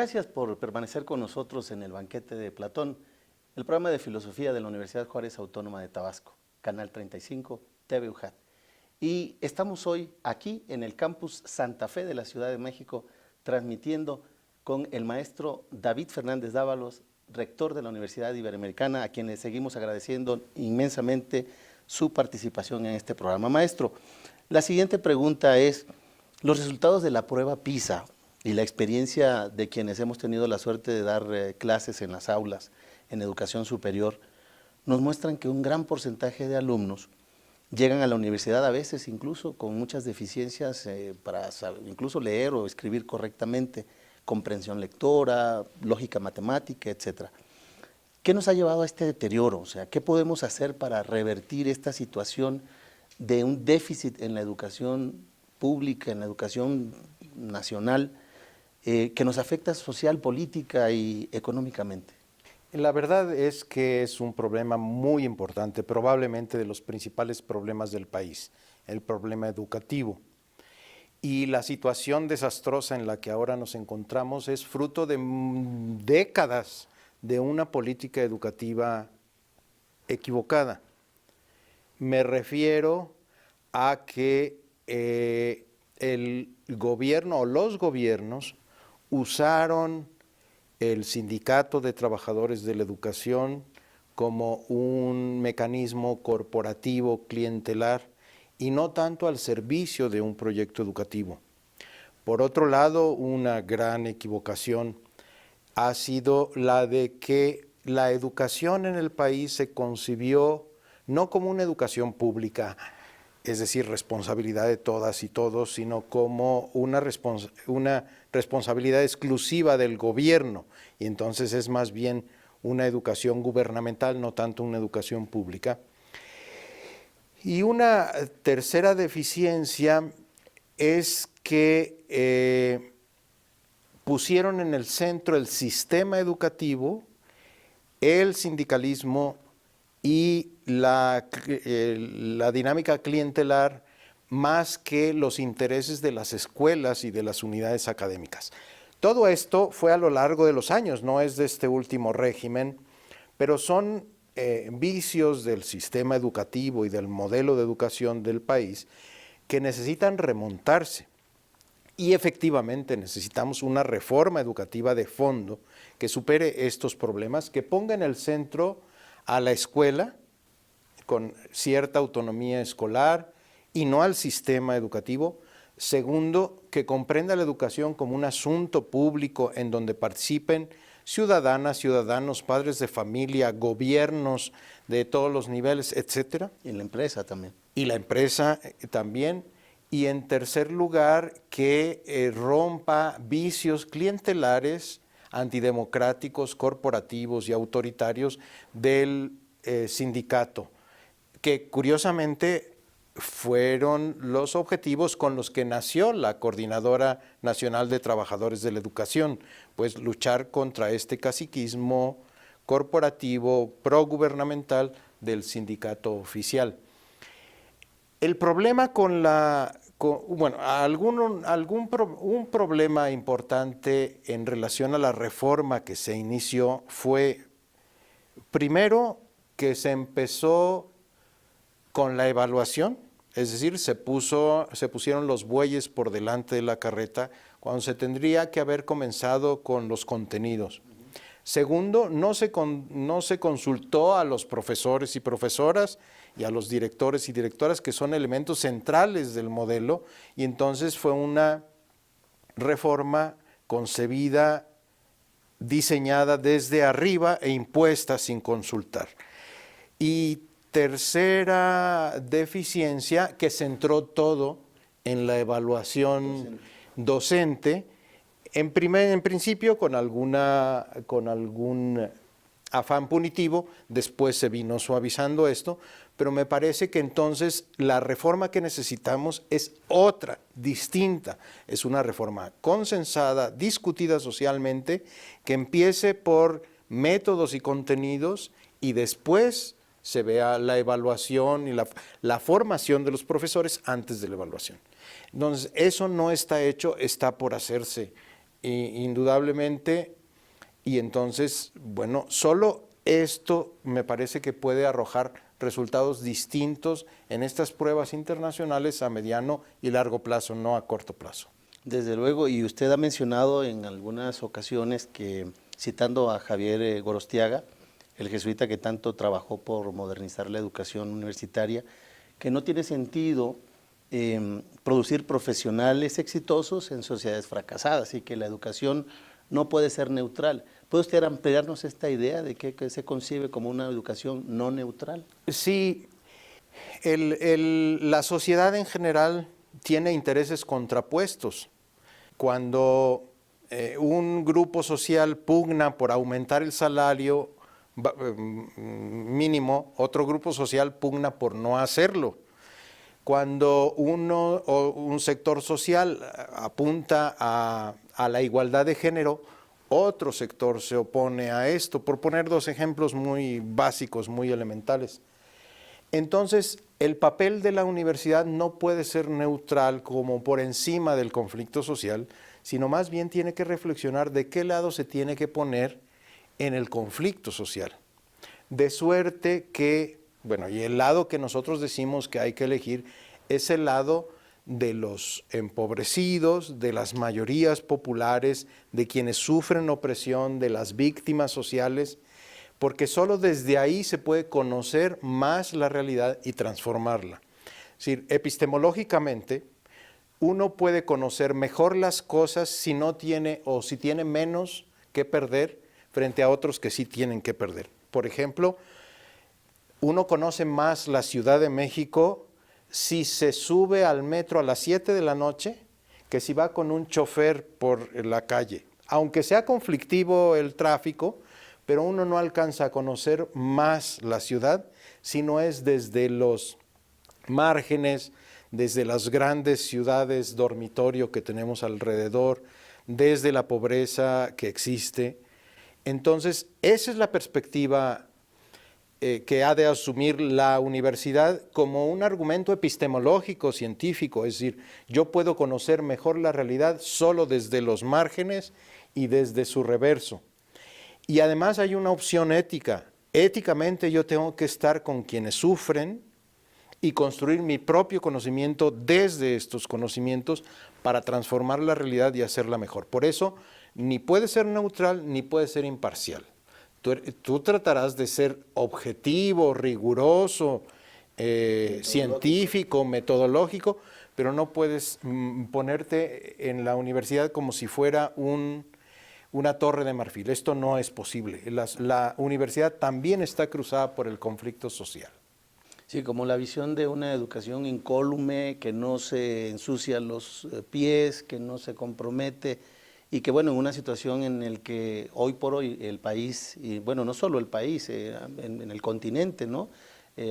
Gracias por permanecer con nosotros en el banquete de Platón, el programa de filosofía de la Universidad Juárez Autónoma de Tabasco, Canal 35, TV UJAT. Y estamos hoy aquí en el campus Santa Fe de la Ciudad de México, transmitiendo con el maestro David Fernández Dávalos, rector de la Universidad Iberoamericana, a quien le seguimos agradeciendo inmensamente su participación en este programa. Maestro, la siguiente pregunta es, los resultados de la prueba PISA y la experiencia de quienes hemos tenido la suerte de dar clases en las aulas, en educación superior, nos muestran que un gran porcentaje de alumnos llegan a la universidad a veces incluso con muchas deficiencias para incluso leer o escribir correctamente, comprensión lectora, lógica matemática, etc. ¿Qué nos ha llevado a este deterioro? O sea, ¿qué podemos hacer para revertir esta situación de un déficit en la educación pública, en la educación nacional, que nos afecta social, política y económicamente? La verdad es que es un problema muy importante, probablemente de los principales problemas del país, el problema educativo. Y la situación desastrosa en la que ahora nos encontramos es fruto de décadas de una política educativa equivocada. Me refiero a que el gobierno o los gobiernos usaron el Sindicato de Trabajadores de la Educación como un mecanismo corporativo clientelar y no tanto al servicio de un proyecto educativo. Por otro lado, una gran equivocación ha sido la de que la educación en el país se concibió no como una educación pública, es decir, responsabilidad de todas y todos, sino como una responsabilidad exclusiva del gobierno, y entonces es más bien una educación gubernamental, no tanto una educación pública. Y una tercera deficiencia es que pusieron en el centro el sistema educativo, el sindicalismo y la dinámica clientelar más que los intereses de las escuelas y de las unidades académicas. Todo esto fue a lo largo de los años, no es de este último régimen, pero son vicios del sistema educativo y del modelo de educación del país que necesitan remontarse. Y efectivamente necesitamos una reforma educativa de fondo que supere estos problemas, que ponga en el centro a la escuela con cierta autonomía escolar y no al sistema educativo. Segundo, que comprenda la educación como un asunto público en donde participen ciudadanas, ciudadanos, padres de familia, gobiernos de todos los niveles, etcétera. Y la empresa también. Y la empresa también. Y en tercer lugar, que rompa vicios clientelares, antidemocráticos, corporativos y autoritarios del sindicato, que curiosamente fueron los objetivos con los que nació la Coordinadora Nacional de Trabajadores de la Educación, pues luchar contra este caciquismo corporativo progubernamental del sindicato oficial. El problema un problema importante en relación a la reforma que se inició fue, primero, que se empezó con la evaluación, es decir, se pusieron los bueyes por delante de la carreta cuando se tendría que haber comenzado con los contenidos. Segundo, no se consultó a los profesores y profesoras y a los directores y directoras, que son elementos centrales del modelo, y entonces fue una reforma concebida, diseñada desde arriba e impuesta sin consultar. Y tercera deficiencia, que centró todo en la evaluación docente, en principio con algún afán punitivo, después se vino suavizando esto, pero me parece que entonces la reforma que necesitamos es otra, distinta. Es una reforma consensada, discutida socialmente, que empiece por métodos y contenidos y después se vea la evaluación y la formación de los profesores antes de la evaluación. Entonces, eso no está hecho, está por hacerse indudablemente, y entonces, bueno, solo esto me parece que puede arrojar resultados distintos en estas pruebas internacionales a mediano y largo plazo, no a corto plazo. Desde luego, y usted ha mencionado en algunas ocasiones que, citando a Javier Gorostiaga, el jesuita que tanto trabajó por modernizar la educación universitaria, que no tiene sentido producir profesionales exitosos en sociedades fracasadas y que la educación no puede ser neutral. ¿Puede usted ampliarnos esta idea de que se concibe como una educación no neutral? Sí, la sociedad en general tiene intereses contrapuestos. Cuando un grupo social pugna por aumentar el salario mínimo, otro grupo social pugna por no hacerlo. Cuando un sector social apunta a la igualdad de género, otro sector se opone a esto, por poner dos ejemplos muy básicos, muy elementales. Entonces, el papel de la universidad no puede ser neutral como por encima del conflicto social, sino más bien tiene que reflexionar de qué lado se tiene que poner en el conflicto social. De suerte que, bueno, y el lado que nosotros decimos que hay que elegir es el lado de los empobrecidos, de las mayorías populares, de quienes sufren opresión, de las víctimas sociales, porque solo desde ahí se puede conocer más la realidad y transformarla. Es decir, epistemológicamente, uno puede conocer mejor las cosas si no tiene o si tiene menos que perder frente a otros que sí tienen que perder. Por ejemplo, uno conoce más la Ciudad de México si se sube al metro a las 7 de la noche que si va con un chofer por la calle. Aunque sea conflictivo el tráfico, pero uno no alcanza a conocer más la ciudad si no es desde los márgenes, desde las grandes ciudades dormitorio que tenemos alrededor, desde la pobreza que existe. Entonces, esa es la perspectiva que ha de asumir la universidad como un argumento epistemológico, científico, es decir, yo puedo conocer mejor la realidad solo desde los márgenes y desde su reverso. Y además hay una opción ética. Éticamente yo tengo que estar con quienes sufren y construir mi propio conocimiento desde estos conocimientos para transformar la realidad y hacerla mejor. Por eso, ni puede ser neutral ni puede ser imparcial. Tú tratarás de ser objetivo, riguroso, científico, metodológico, pero no puedes ponerte en la universidad como si fuera una torre de marfil. Esto no es posible. La universidad también está cruzada por el conflicto social. Sí, como la visión de una educación incólume, que no se ensucia los pies, que no se compromete, y que bueno, en una situación en la que hoy por hoy el país, y bueno, no solo el país, en el continente, ¿no?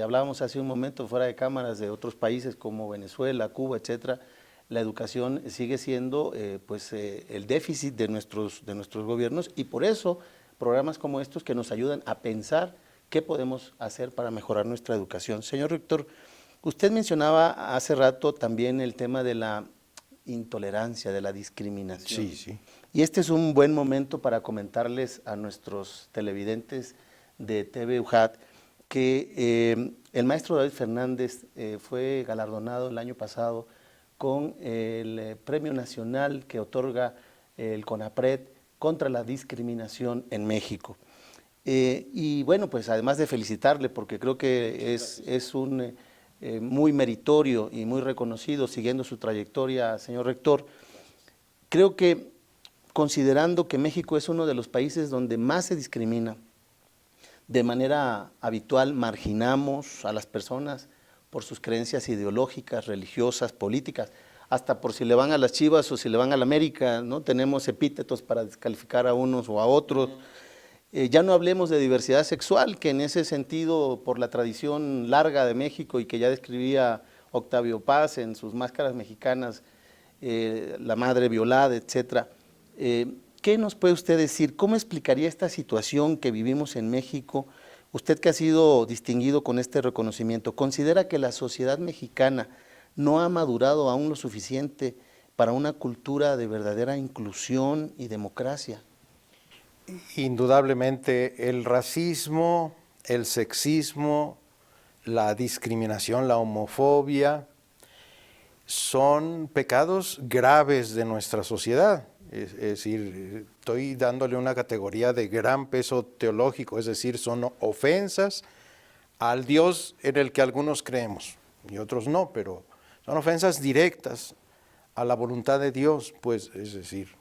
Hablábamos hace un momento fuera de cámaras de otros países como Venezuela, Cuba, etcétera. La educación sigue siendo el déficit de nuestros gobiernos, y por eso programas como estos que nos ayudan a pensar qué podemos hacer para mejorar nuestra educación. Señor rector, usted mencionaba hace rato también el tema de la intolerancia, de la discriminación. Sí, sí. Y este es un buen momento para comentarles a nuestros televidentes de TV UJAT que el maestro David Fernández fue galardonado el año pasado con el Premio Nacional que otorga el CONAPRED contra la discriminación en México. Y bueno, pues además de felicitarle, porque creo que es un muy meritorio y muy reconocido, siguiendo su trayectoria, señor rector, creo que considerando que México es uno de los países donde más se discrimina, de manera habitual marginamos a las personas por sus creencias ideológicas, religiosas, políticas, hasta por si le van a las Chivas o si le van a la América, ¿no? Tenemos epítetos para descalificar a unos o a otros. Ya no hablemos de diversidad sexual, que en ese sentido, por la tradición larga de México y que ya describía Octavio Paz en sus Máscaras Mexicanas, la madre violada, etcétera. ¿Qué nos puede usted decir? ¿Cómo explicaría esta situación que vivimos en México? Usted que ha sido distinguido con este reconocimiento, ¿considera que la sociedad mexicana no ha madurado aún lo suficiente para una cultura de verdadera inclusión y democracia? Indudablemente el racismo, el sexismo, la discriminación, la homofobia, son pecados graves de nuestra sociedad. Es decir, estoy dándole una categoría de gran peso teológico, es decir, son ofensas al Dios en el que algunos creemos y otros no, pero son ofensas directas a la voluntad de Dios, pues, es decir,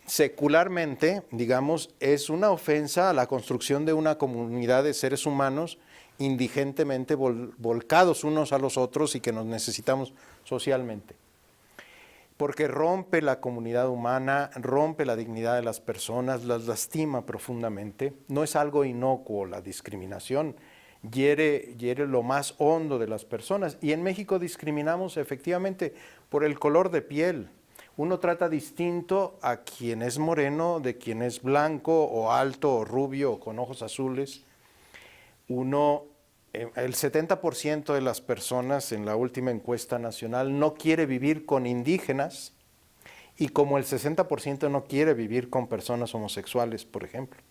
secularmente, digamos, es una ofensa a la construcción de una comunidad de seres humanos indigentemente volcados unos a los otros y que nos necesitamos socialmente. Porque rompe la comunidad humana, rompe la dignidad de las personas, las lastima profundamente. No es algo inocuo la discriminación, hiere lo más hondo de las personas. Y en México discriminamos efectivamente por el color de piel. Uno trata distinto a quien es moreno, de quien es blanco o alto o rubio o con ojos azules. El 70% de las personas en la última encuesta nacional no quiere vivir con indígenas y como el 60% no quiere vivir con personas homosexuales, por ejemplo.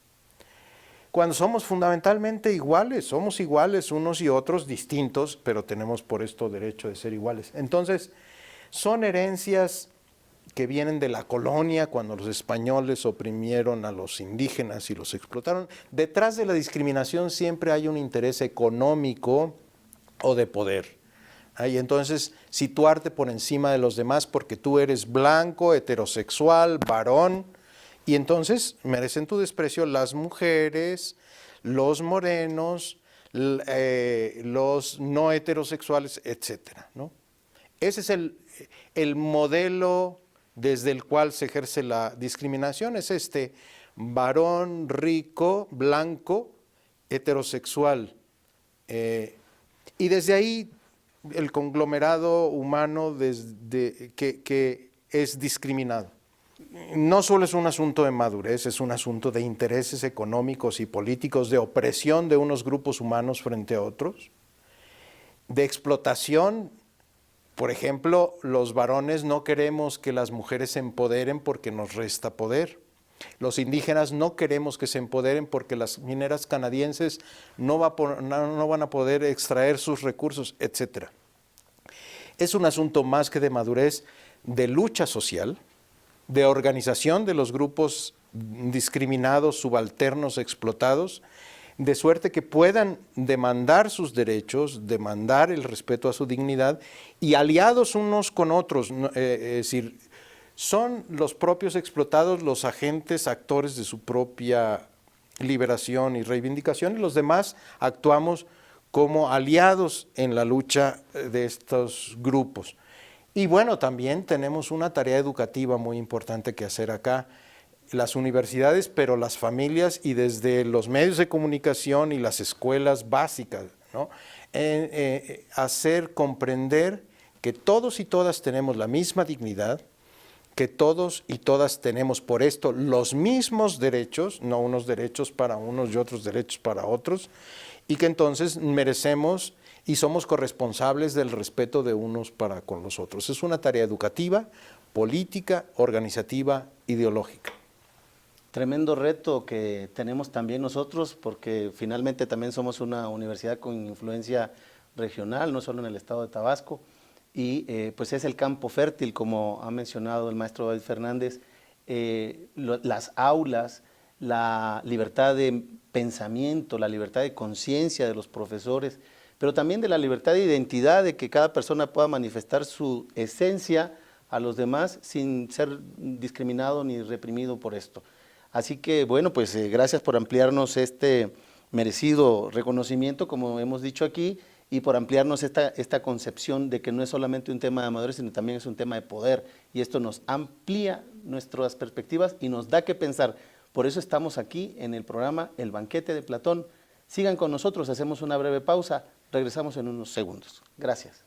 Cuando somos fundamentalmente iguales, somos iguales unos y otros, distintos, pero tenemos por esto derecho de ser iguales. Entonces, son herencias que vienen de la colonia, cuando los españoles oprimieron a los indígenas y los explotaron. Detrás de la discriminación siempre hay un interés económico o de poder. Y entonces situarte por encima de los demás porque tú eres blanco, heterosexual, varón, y entonces merecen tu desprecio las mujeres, los morenos, los no heterosexuales, etcétera, ¿no? Ese es el modelo desde el cual se ejerce la discriminación, es este varón rico, blanco, heterosexual. Y desde ahí el conglomerado humano que es discriminado. No solo es un asunto de madurez, es un asunto de intereses económicos y políticos, de opresión de unos grupos humanos frente a otros, de explotación. Por ejemplo, los varones no queremos que las mujeres se empoderen porque nos resta poder. Los indígenas no queremos que se empoderen porque las mineras canadienses no van a poder extraer sus recursos, etc. Es un asunto más que de madurez, de lucha social, de organización de los grupos discriminados, subalternos, explotados, de suerte que puedan demandar sus derechos, demandar el respeto a su dignidad y aliados unos con otros, es decir, son los propios explotados los agentes, actores de su propia liberación y reivindicación y los demás actuamos como aliados en la lucha de estos grupos. Y bueno, también tenemos una tarea educativa muy importante que hacer acá, las universidades, pero las familias y desde los medios de comunicación y las escuelas básicas, ¿no? Hacer comprender que todos y todas tenemos la misma dignidad, que todos y todas tenemos por esto los mismos derechos, no unos derechos para unos y otros derechos para otros, y que entonces merecemos y somos corresponsables del respeto de unos para con los otros. Es una tarea educativa, política, organizativa, ideológica. Tremendo reto que tenemos también nosotros, porque finalmente también somos una universidad con influencia regional, no solo en el estado de Tabasco, y pues es el campo fértil, como ha mencionado el maestro David Fernández, las aulas, la libertad de pensamiento, la libertad de conciencia de los profesores, pero también de la libertad de identidad, de que cada persona pueda manifestar su esencia a los demás sin ser discriminado ni reprimido por esto. Así que, bueno, pues gracias por ampliarnos este merecido reconocimiento, como hemos dicho aquí, y por ampliarnos esta concepción de que no es solamente un tema de madurez, sino también es un tema de poder. Y esto nos amplía nuestras perspectivas y nos da que pensar. Por eso estamos aquí en el programa El Banquete de Platón. Sigan con nosotros, hacemos una breve pausa, regresamos en unos segundos. Gracias.